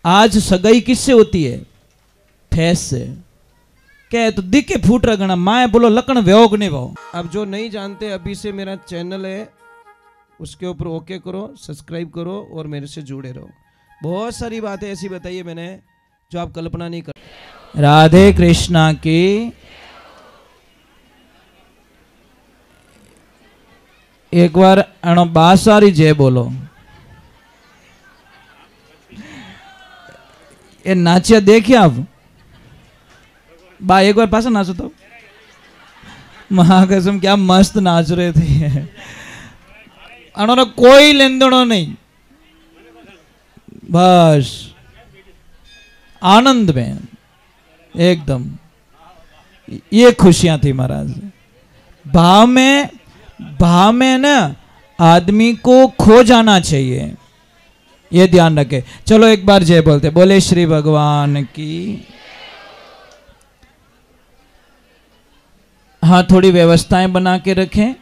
आज सगाई किससे होती है? फैस से। क्या है तो दिखे फूट रगना, माए बोलो लकन व्योग नहीं वो। अब जो नहीं जानते, अभी से मेरा चैनल है उसके ऊपर ओके करो, सब्सक्राइब करो और मेरे से जुड़े रहो। बहुत सारी बातें ऐसी बताई है मैंने जो आप कल्पना नहीं कर। राधे कृष्णा की। एक बार अणो बासारी जय बोलो। ये नाचिया देखिए आप बा, एक बार पासा नाचो तो महाकसम क्या मस्त नाच रहे थे। अणोरा कोई लेन देनो नहीं, बस आनंद में एकदम। ये खुशियां थी महाराज। भाव में ना आदमी को खो जाना चाहिए, ये ध्यान रखे। चलो एक बार जय बोलते, बोले श्री भगवान की। हाँ, थोड़ी व्यवस्थाएं बना के रखें।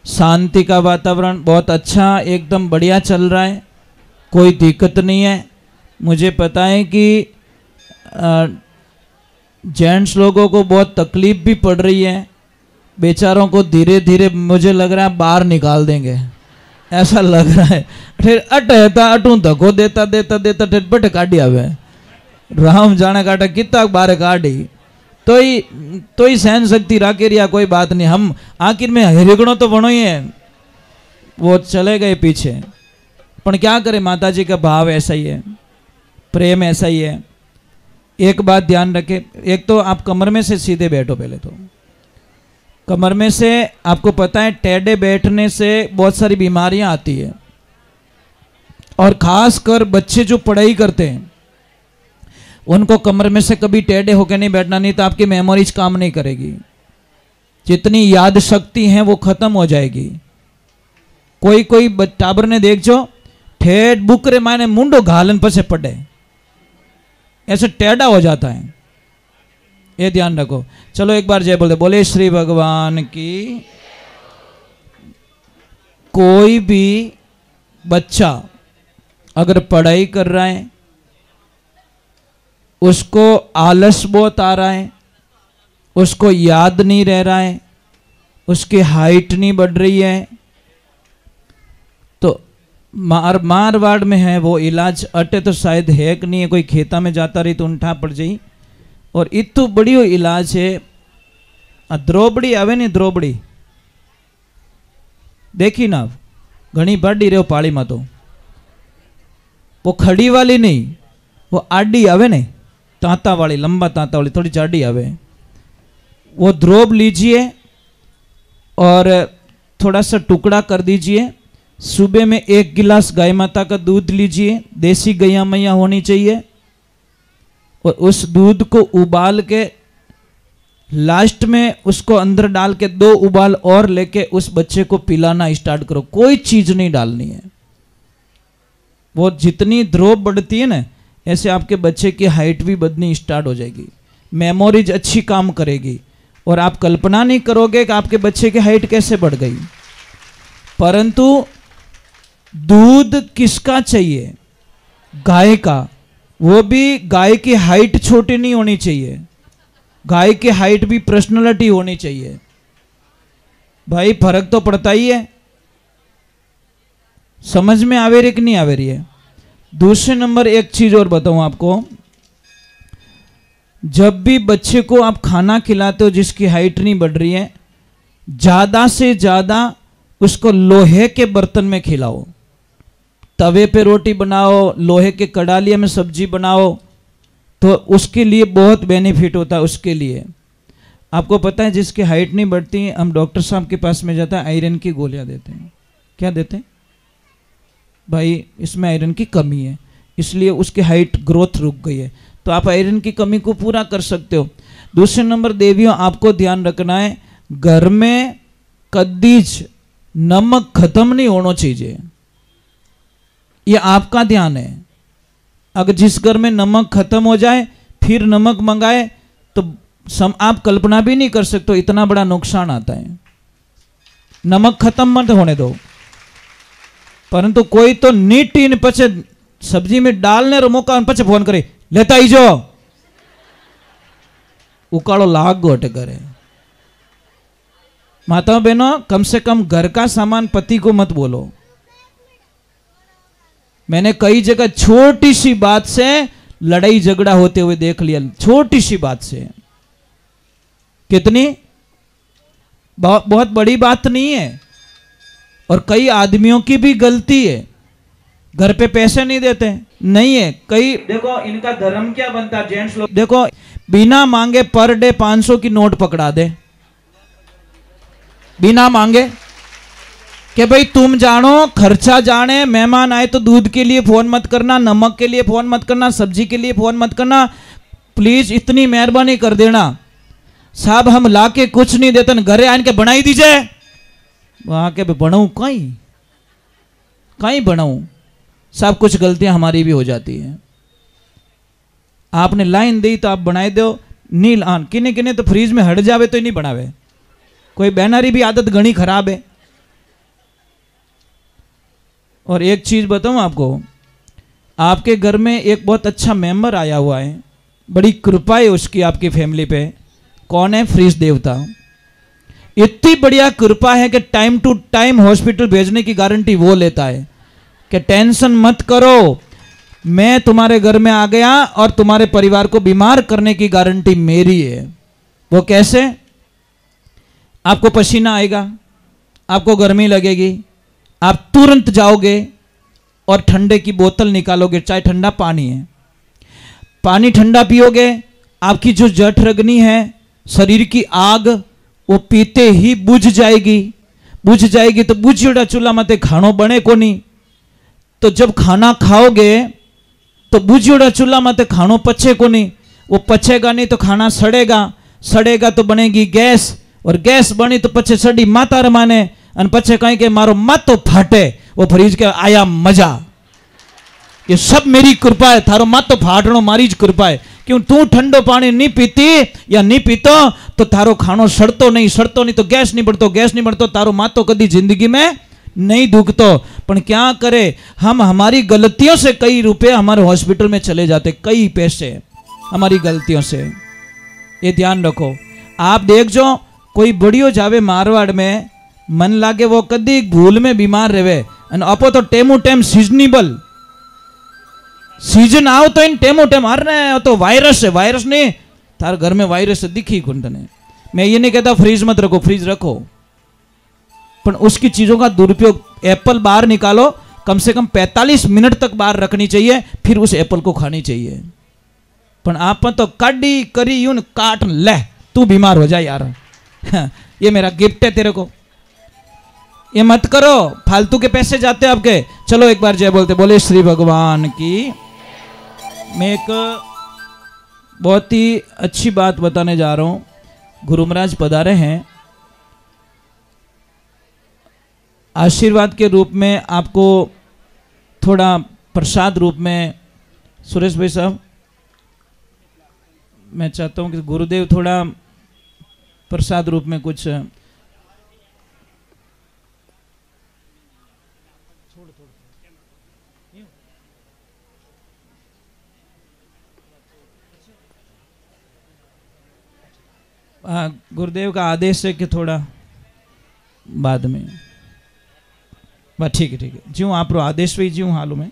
शांति का वातावरण बहुत अच्छा, एकदम बढ़िया चल रहा है, कोई दिक्कत नहीं है। मुझे पता है कि जेंट्स लोगों को बहुत तकलीफ भी पड़ रही है, बेचारों को धीरे धीरे मुझे लग रहा है बाहर निकाल देंगे, ऐसा लग रहा है। फिर अटू धक्को देता देता देता फिर बट काटी आवे, राम जाने काटा कितना बारे काटी, तो ही सहन शक्ति राखे रिया, कोई बात नहीं। हम आखिर में हरिगणों तो बनो ही है, वो चले गए पीछे, पर क्या करें, माता जी का भाव ऐसा ही है, प्रेम ऐसा ही है। एक बात ध्यान रखे, एक तो आप कमर में से सीधे बैठो। पहले तो कमर में से, आपको पता है टेढ़े बैठने से बहुत सारी बीमारियां आती है, और खास कर बच्चे जो पढ़ाई करते हैं उनको कमर में से कभी टेढ़े होकर नहीं बैठना, नहीं तो आपकी मेमोरीज काम नहीं करेगी, जितनी याद शक्ति है वो खत्म हो जाएगी। कोई टाबर ने देख जो ठेठ बुकरे माने मुंडो घालन पसे पड़े, ऐसे टेढ़ा हो जाता है, ये ध्यान रखो। चलो एक बार जय बोलते, बोले श्री भगवान की। कोई भी बच्चा अगर पढ़ाई कर रहा है, उसको आलस बहुत आ रहा है, उसको याद नहीं रह रहा है, उसकी हाइट नहीं बढ़ रही है, तो मारवाड़ में है वो इलाज, अटे तो शायद है कि नहीं है, कोई खेता में जाता रही तो उठा पड़ जाई। और इतु बड़ी वो इलाज है, द्रोबड़ी आवे नहीं, द्रोबड़ी देखी ना, घनी बढ़ी रहे पाड़ी में, तो वो खड़ी वाली नहीं, वो आडी आवे नहीं, तांता वाली, लंबा तांता वाली, थोड़ी चाडी आवे, वो द्रोब लीजिए और थोड़ा सा टुकड़ा कर दीजिए। सुबह में 1 गिलास गाय माता का दूध लीजिए, देसी गैया मैया होनी चाहिए, और उस दूध को उबाल के लास्ट में उसको अंदर डाल के 2 उबाल और लेके उस बच्चे को पिलाना स्टार्ट करो। कोई चीज नहीं डालनी है। वो जितनी द्रोब बढ़ती है ना, ऐसे आपके बच्चे की हाइट भी बढ़नी स्टार्ट हो जाएगी, मेमोरीज अच्छी काम करेगी, और आप कल्पना नहीं करोगे कि आपके बच्चे की हाइट कैसे बढ़ गई। परंतु दूध किसका चाहिए? गाय का। वो भी गाय की हाइट छोटी नहीं होनी चाहिए, गाय की हाइट भी पर्सनालिटी होनी चाहिए। भाई फर्क तो पड़ता ही है, समझ में आवे रही कि नहीं आवे रही है। दूसरे नंबर एक चीज और बताऊं आपको, जब भी बच्चे को आप खाना खिलाते हो जिसकी हाइट नहीं बढ़ रही है, ज्यादा से ज्यादा उसको लोहे के बर्तन में खिलाओ। तवे पे रोटी बनाओ, लोहे के कड़ालिया में सब्जी बनाओ, तो उसके लिए बहुत बेनिफिट होता है। उसके लिए आपको पता है, जिसकी हाइट नहीं बढ़ती, हम डॉक्टर साहब के पास में जाता है, आयरन की गोलियां देते हैं। क्या देते हैं भाई? इसमें आयरन की कमी है, इसलिए उसकी हाइट ग्रोथ रुक गई है, तो आप आयरन की कमी को पूरा कर सकते हो। दूसरे नंबर देवियों, आपको ध्यान रखना है, घर में कदीज नमक खत्म नहीं होना चाहिए, ये आपका ध्यान है। अगर जिस घर में नमक खत्म हो जाए फिर नमक मंगाए तो आप कल्पना भी नहीं कर सकते, इतना बड़ा नुकसान आता है। नमक खत्म मत होने दो। परंतु कोई तो नीट इन पचे सब्जी में डालने रो मौका पछे फोन करे लेता ही जो उकाड़ो लाग गोटे करे। माताओं बहनों, कम से कम घर का सामान पति को मत बोलो। मैंने कई जगह छोटी सी बात से लड़ाई झगड़ा होते हुए देख लिया, छोटी सी बात से। कितनी बहुत बड़ी बात नहीं है। और कई आदमियों की भी गलती है, घर पे पैसे नहीं देते, नहीं है कई। देखो इनका धर्म क्या बनता है जेंट्स लोग, देखो बिना मांगे पर डे 500 की नोट पकड़ा दे, बिना मांगे कि भाई तुम जानो, खर्चा जाने, मेहमान आए तो दूध के लिए फोन मत करना, नमक के लिए फोन मत करना, सब्जी के लिए फोन मत करना, प्लीज इतनी मेहरबानी कर देना साहब, हम लाके कुछ नहीं देते, घरे आन के बनाई दीजिए। वहां के बनाऊं कहीं बनाऊं साहब, कुछ गलतियां हमारी भी हो जाती हैं। आपने लाइन दी तो आप बनाए दो, नील आन किने किने तो फ्रीज में हट जावे तो नहीं बनावे। कोई बहनारी भी आदत घनी खराब है। और एक चीज बताऊं आपको, आपके घर में एक बहुत अच्छा मेंबर आया हुआ है, बड़ी कृपा है उसकी आपकी फैमिली पे। कौन है? फ्रीज देवता। इतनी बढ़िया कृपा है कि टाइम टू टाइम हॉस्पिटल भेजने की गारंटी वो लेता है कि टेंशन मत करो, मैं तुम्हारे घर में आ गया और तुम्हारे परिवार को बीमार करने की गारंटी मेरी है। वो कैसे? आपको पसीना आएगा, आपको गर्मी लगेगी, आप तुरंत जाओगे और ठंडे की बोतल निकालोगे, चाहे ठंडा पानी है, पानी ठंडा पियोगे, आपकी जो जठरग्नि है, शरीर की आग, वो पीते ही बुझ जाएगी। बुझ जाएगी तो बुझियोड़ा चूल्हा माते खानो बने को नहीं, तो जब खाना खाओगे तो बुझियोड़ा चूल्हा माते खानो पचे को नहीं, वो पचेगा नहीं तो खाना सड़ेगा, सड़ेगा तो बनेगी गैस, और गैस बनी तो पचे सड़ी माता रमाने, और पचे कहीं के मारो मत तो फाटे। वो फ्रीज के आया मजा, ये सब मेरी कृपा है, थारो मत तो फाटनो मारी ज कृपा है। क्यों तू ठंडो पानी नहीं पीती या नहीं पीतो तो थारो खानो सड़तो नहीं, सड़तो नहीं तो गैस नहीं बढ़तो, गैस नहीं बढ़तो तारो मात तो कदी जिंदगी में नहीं दुखतो। पण क्या करे, हम हमारी गलतियों से कई रुपए हमारे हॉस्पिटल में चले जाते, कई पैसे हमारी गलतियों से। ये ध्यान रखो। आप देख जो कोई बड़ियो जावे मारवाड़ में, मन लागे वो कदी भूल में बीमार रहे, अपो तो टेमू टेम सीजनेबल सीजन आओ तो इन टेमो टेम हर रहे तो वायरस है, वायरस नहीं थार घर में वायरस दिखी कुंड ने। मैं ये नहीं कहता फ्रीज मत रखो, फ्रीज रखो, पर उसकी चीजों का दुरुपयोग, एप्पल बाहर निकालो, कम से कम 45 मिनट तक बाहर रखनी चाहिए, फिर उस एप्पल को खानी चाहिए। पर आप तो काटी करी यूं काट ले, तू बीमार हो जाए यार, ये मेरा गिफ्ट है तेरे को, ये मत करो, फालतू के पैसे जाते हैं आपके। चलो एक बार जय बोलते, बोले श्री भगवान की। मैं एक बहुत ही अच्छी बात बताने जा रहा हूं। गुरु महाराज पधारे हैं, आशीर्वाद के रूप में आपको थोड़ा प्रसाद रूप में, सुरेश भाई साहब मैं चाहता हूं कि गुरुदेव थोड़ा प्रसाद रूप में कुछ गुरुदेव का आदेश है कि थोड़ा बाद में, बस ठीक है ठीक है, ज्यों आप आदेश हुई ज्यों हालू में।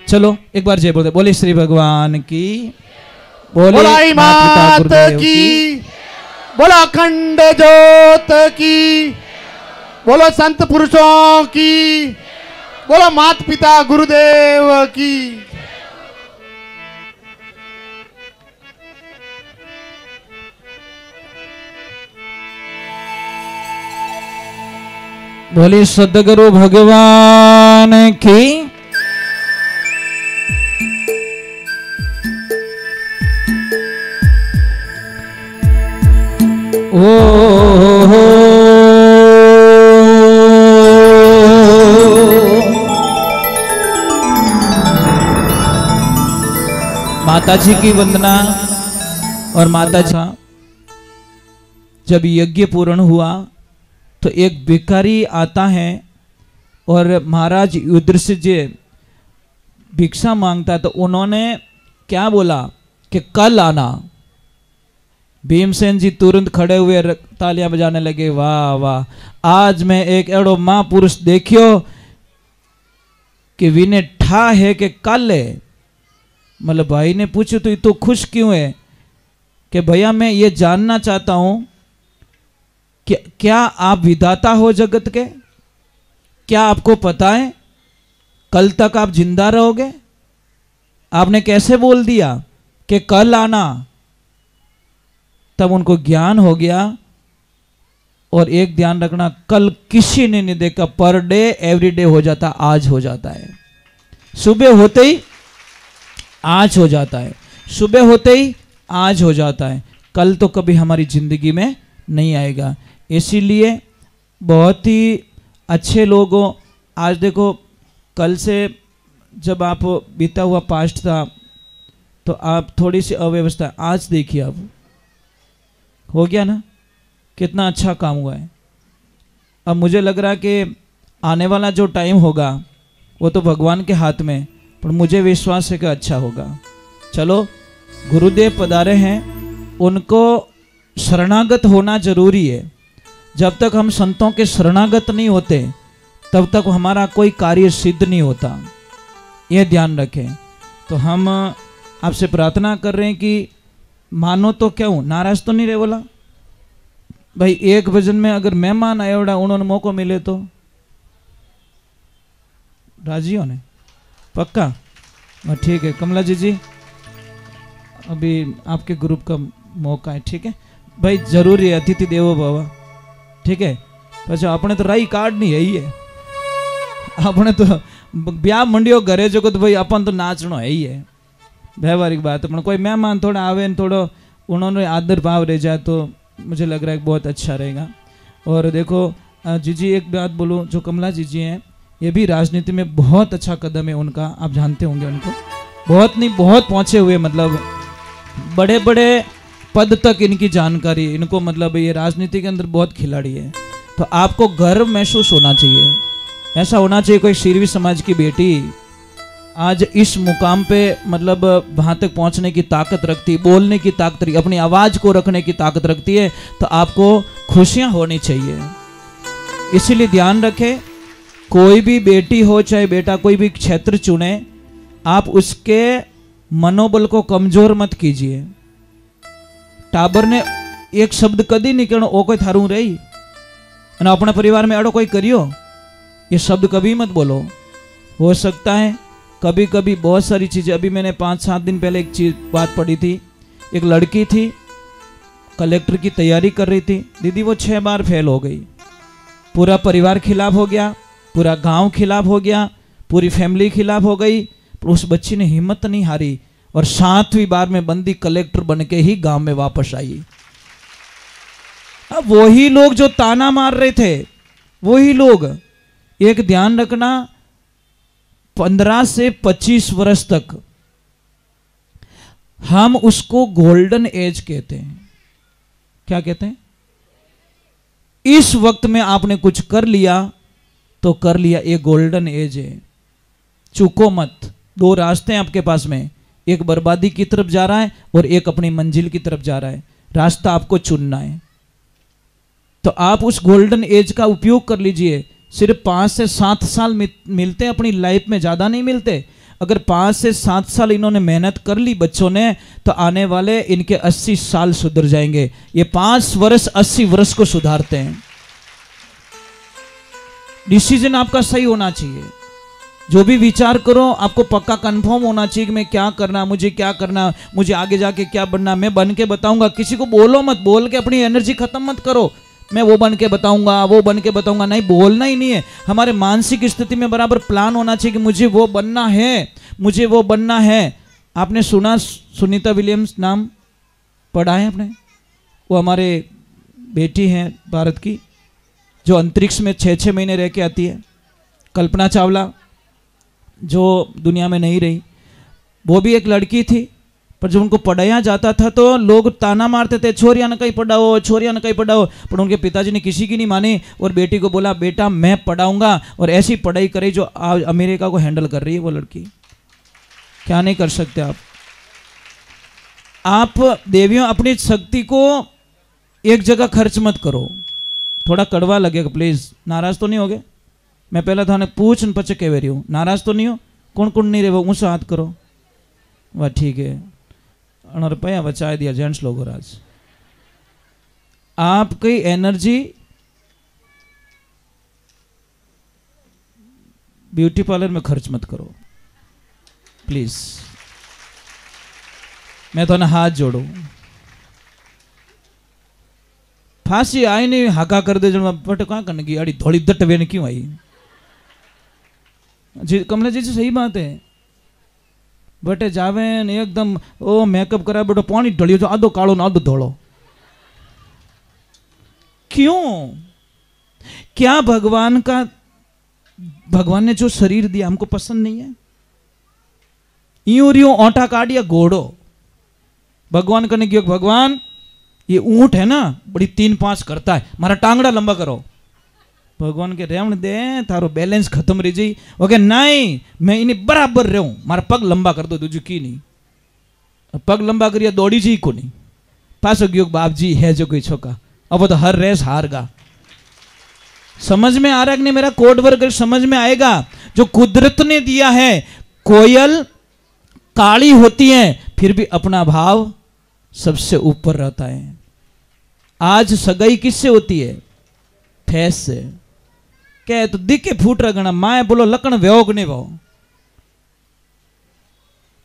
चलो एक बार जय बोलते, बोले श्री भगवान की, बोले मात की, बोलो अखंड ज्योत की, बोलो संत पुरुषों की, बोलो मात पिता गुरुदेव की। बोले सद्गुरु भगवान की। ओ माता जी की वंदना। और माता जी जब यज्ञ पूर्ण हुआ तो एक भिखारी आता है और महाराज युधिष्ठिर जी भिक्षा मांगता है तो उन्होंने क्या बोला कि कल आना। भीमसेन जी तुरंत खड़े हुए तालियां बजाने लगे, वाह वाह, आज मैं एक एड़ो महापुरुष देखियो कि विने ठा है कि कल है। मतलब भाई ने पूछा तो ये तो खुश क्यों है कि भैया मैं ये जानना चाहता हूं कि क्या आप विधाता हो जगत के? क्या आपको पता है कल तक आप जिंदा रहोगे? आपने कैसे बोल दिया कि कल आना? तब उनको ज्ञान हो गया। और एक ध्यान रखना, कल किसी ने नहीं देखा, पर डे एवरी डे हो जाता, आज हो जाता है। सुबह होते ही आज हो जाता है, सुबह होते ही आज हो जाता है। कल तो कभी हमारी जिंदगी में नहीं आएगा। इसीलिए बहुत ही अच्छे लोगों, आज देखो कल से जब आप बीता हुआ पास्ट था तो आप थोड़ी सी अव्यवस्था, आज देखिए अब हो गया ना, कितना अच्छा काम हुआ है। अब मुझे लग रहा है कि आने वाला जो टाइम होगा वो तो भगवान के हाथ में, पर मुझे विश्वास है कि अच्छा होगा। चलो, गुरुदेव पधारे हैं, उनको शरणागत होना जरूरी है। जब तक हम संतों के शरणागत नहीं होते तब तक हमारा कोई कार्य सिद्ध नहीं होता, यह ध्यान रखें। तो हम आपसे प्रार्थना कर रहे हैं कि मानो तो क्यों, नाराज तो नहीं रहे बोला भाई। एक भजन में अगर मेहमान आया उड़ा उन्होंने मौका मिले तो राजी हो ने? पक्का? ठीक है कमला जी, अभी आपके ग्रुप का मौका है, ठीक है भाई, जरूरी है, अतिथि देवो भव, ठीक है। अच्छा अपने तो राई कार्ड नहीं है ही है, अपने तो ब्याह मंडियो घरे जो तो भाई अपन तो नाचनो है ही है, व्यवहारिक बात है। कोई मेहमान थोड़ा आवे थोड़ा उन्होंने आदर भाव रह जाए तो मुझे लग रहा है बहुत अच्छा रहेगा। और देखो जीजी एक बात बोलूँ, जो कमला जीजी हैं ये भी राजनीति में बहुत अच्छा कदम है उनका, आप जानते होंगे उनको, बहुत नहीं बहुत पहुँचे हुए, मतलब बड़े बड़े पद तक इनकी जानकारी, इनको मतलब ये राजनीति के अंदर बहुत खिलाड़ी है। तो आपको गर्व महसूस होना चाहिए, ऐसा होना चाहिए कोई शिरवी समाज की बेटी आज इस मुकाम पे मतलब वहाँ तक पहुँचने की ताकत रखती है, बोलने की ताकत रखती है, अपनी आवाज़ को रखने की ताकत रखती है, तो आपको खुशियाँ होनी चाहिए। इसीलिए ध्यान रखें, कोई भी बेटी हो चाहे बेटा, कोई भी क्षेत्र चुने, आप उसके मनोबल को कमजोर मत कीजिए। टाबर ने एक शब्द कदी नहीं कहना ओ कोई थारू रही, और अपने परिवार में अड़ो कोई करियो, ये शब्द कभी मत बोलो। हो सकता है कभी कभी बहुत सारी चीज़ें, अभी मैंने 5-7 दिन पहले एक चीज़ बात पढ़ी थी, एक लड़की थी कलेक्टर की तैयारी कर रही थी, दीदी वो 6 बार फेल हो गई, पूरा परिवार खिलाफ हो गया, पूरा गांव खिलाफ हो गया, पूरी फैमिली खिलाफ हो गई, पर उस बच्ची ने हिम्मत नहीं हारी और 7वीं बार में बंदी कलेक्टर बन के ही गांव में वापस आई। अब वही लोग जो ताना मार रहे थे, वही लोग, एक ध्यान रखना, 15 से 25 वर्ष तक हम उसको गोल्डन एज कहते हैं। क्या कहते हैं? इस वक्त में आपने कुछ कर लिया तो कर लिया, ये गोल्डन एज है, चूको मत। 2 रास्ते हैं आपके पास में, एक बर्बादी की तरफ जा रहा है और एक अपनी मंजिल की तरफ जा रहा है, रास्ता आपको चुनना है। तो आप उस गोल्डन एज का उपयोग कर लीजिए। सिर्फ 5 से 7 साल मिलते हैं अपनी लाइफ में, ज़्यादा नहीं मिलते। अगर 5 से 7 साल इन्होंने मेहनत कर ली बच्चों ने, तो आने वाले इनके 80 साल सुधर जाएंगे। ये 5 वर्ष 80 वर्ष को सुधारते हैं। डिसीजन आपका सही होना चाहिए। जो भी विचार करो आपको पक्का कंफर्म होना चाहिए कि मैं क्या करना, मुझे क्या करना, मुझे आगे जाके क्या बनना, मैं बन के बताऊंगा। किसी को बोलो मत, बोल के अपनी एनर्जी खत्म मत करो, मैं वो बन के बताऊंगा, वो बन के बताऊंगा, नहीं, बोलना ही नहीं है। हमारे मानसिक स्थिति में बराबर प्लान होना चाहिए कि मुझे वो बनना है, मुझे वो बनना है। आपने सुना सुनीता विलियम्स, नाम पढ़ा है आपने? वो हमारे बेटी हैं भारत की, जो अंतरिक्ष में 6-6 महीने रह के आती है। कल्पना चावला जो दुनिया में नहीं रही, वो भी एक लड़की थी, पर जब उनको पढ़ाया जाता था तो लोग ताना मारते थे, छोरिया न कहीं पढ़ाओ, छोरिया न कहीं पढ़ाओ। पर उनके पिताजी ने किसी की नहीं मानी और बेटी को बोला बेटा मैं पढ़ाऊंगा, और ऐसी पढ़ाई करी जो आज अमेरिका को हैंडल कर रही है वो लड़की। क्या नहीं कर सकते आप देवियों अपनी शक्ति को एक जगह खर्च मत करो। थोड़ा कड़वा लगेगा, प्लीज नाराज तो नहीं होगे? मैं पहले थाने पूछ न पचे कह रही हूँ, नाराज तो नहीं हो? कौन कौन नहीं रहे वो ऊँचा हाथ करो। वाह ठीक है, रुपया बचा दिया जेंट्स लोगों राज। आपकी एनर्जी ब्यूटी पार्लर में खर्च मत करो प्लीज। मैं तो ना हाथ जोड़ू, फांसी आई नहीं हाका कर दे जो बट कहाँ करने की अड़ी थोड़ी दट वेन क्यों आई जी? कमला जी सही बात है, बटे जावे एकदम ओ मेकअप करा बेटो पानी ढलियो जो आधो कालो ना आधो धोलो क्यों? क्या भगवान ने जो शरीर दिया हमको पसंद नहीं है? यूं रियो ओंटा काटिया घोड़ो भगवान करने की, भगवान ये ऊंट है ना बड़ी 3-5 करता है, मारा टांगड़ा लंबा करो। भगवान के रेवण दे थारो बैलेंस खत्म रही जी। ओके नहीं, मैं इन्हें बराबर रहूं, मारा पग लंबा कर दो दूजू की नहीं। पग लंबा करिए दौड़ी जी को नहीं, पासो गयो बाप जी है जो कोई छोका, अब तो हर रेस हार गा। समझ में आ रहा है कि नहीं? मेरा कोड वर्क समझ में आएगा? जो कुदरत ने दिया है, कोयल काली होती है फिर भी अपना भाव सबसे ऊपर रहता है। आज सगाई किससे होती है? फैस से। क्या तो दिखे फूट रगना माए बोलो लकन व्योग नहीं वो।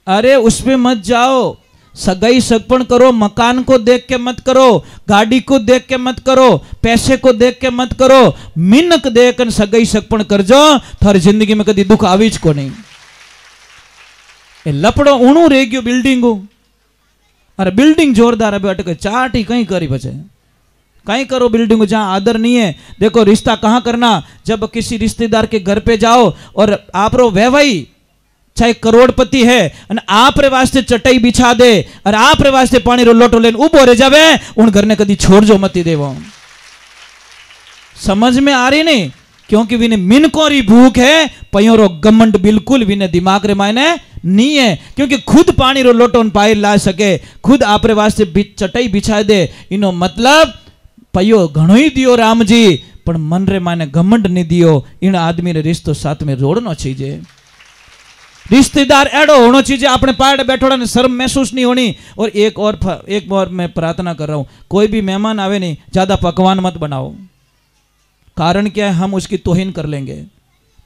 अरे उसमें मत जाओ, सगाई सगपन करो, मकान को देख के मत करो, गाड़ी को देख के मत करो, पैसे को देख के मत करो, मिनक देख सगाई सगपन कर जो, थारी जिंदगी में कभी दुख आवीज को नहीं। लपड़ो ऊणू रह गयो बिल्डिंग। अरे बिल्डिंग जोरदार है अटके चाटी कहीं करी बचे कहीं करो बिल्डिंग जहां आदर नहीं है। देखो रिश्ता कहां करना? जब किसी रिश्तेदार के घर पे जाओ और आप रो वैवाही चाहे करोड़पति है आप रे वास्ते चटाई बिछा दे और आप रे वास्ते पानी रो लोटो लेन उबो रह जावे, उन घर ने कदी छोड़ जो मती देवो। समझ में आ रही नहीं? क्योंकि विने मिनको री भूख है, पयो रो गमंड बिल्कुल विने दिमाग रे मायने नहीं है। क्योंकि खुद पानी रो लोटो पाई ला सके, खुद आप रे वास्ते चटाई बिछा दे, इनो मतलब पयो घणो ही दियो राम जी, पर मन रे माने घमंड नहीं दियो। इन आदमी रे रिश्तो साथ में जोड़ना चाहिए। रिश्तेदार एडो होना चाहिए, अपने पाड़ बैठोड़ा ने शर्म महसूस नहीं होनी। और एक और मैं प्रार्थना कर रहा हूं, कोई भी मेहमान आवे नहीं ज्यादा पकवान मत बनाओ। कारण क्या है? हम उसकी तोहिन कर लेंगे।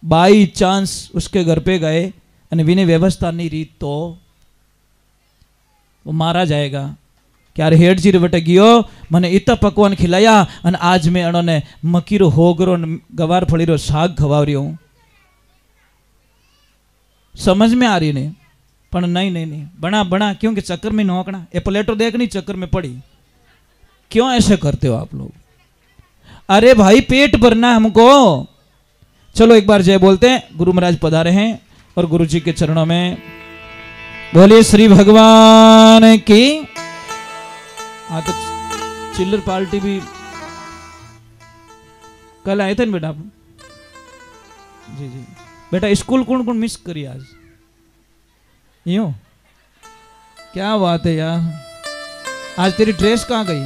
बाई चांस उसके घर पे गए और विने व्यवस्था नहीं रही तो वो मारा जाएगा। क्या हेड जी बटे गियो मैंने इतना पकवान खिलाया और आज मैं उन्होंने मकीरो होगरो गवार फड़ीरो साग खवा रही हूं। समझ में आ रही नहीं? पर नहीं बना बना क्योंकि चक्कर में नौकना ये प्लेटो देखनी चक्कर में पड़ी। क्यों ऐसे करते हो आप लोग? अरे भाई पेट भरना हमको। चलो एक बार जय बोलते हैं। गुरु महाराज पधारे हैं और गुरु जी के चरणों में बोलिए श्री भगवान की। हाँ तो चिल्लर पार्टी भी कल आए थे ना बेटा आप? जी जी बेटा स्कूल कौन कौन मिस करी आज? यूं क्या बात है यार, आज तेरी ड्रेस कहाँ गई?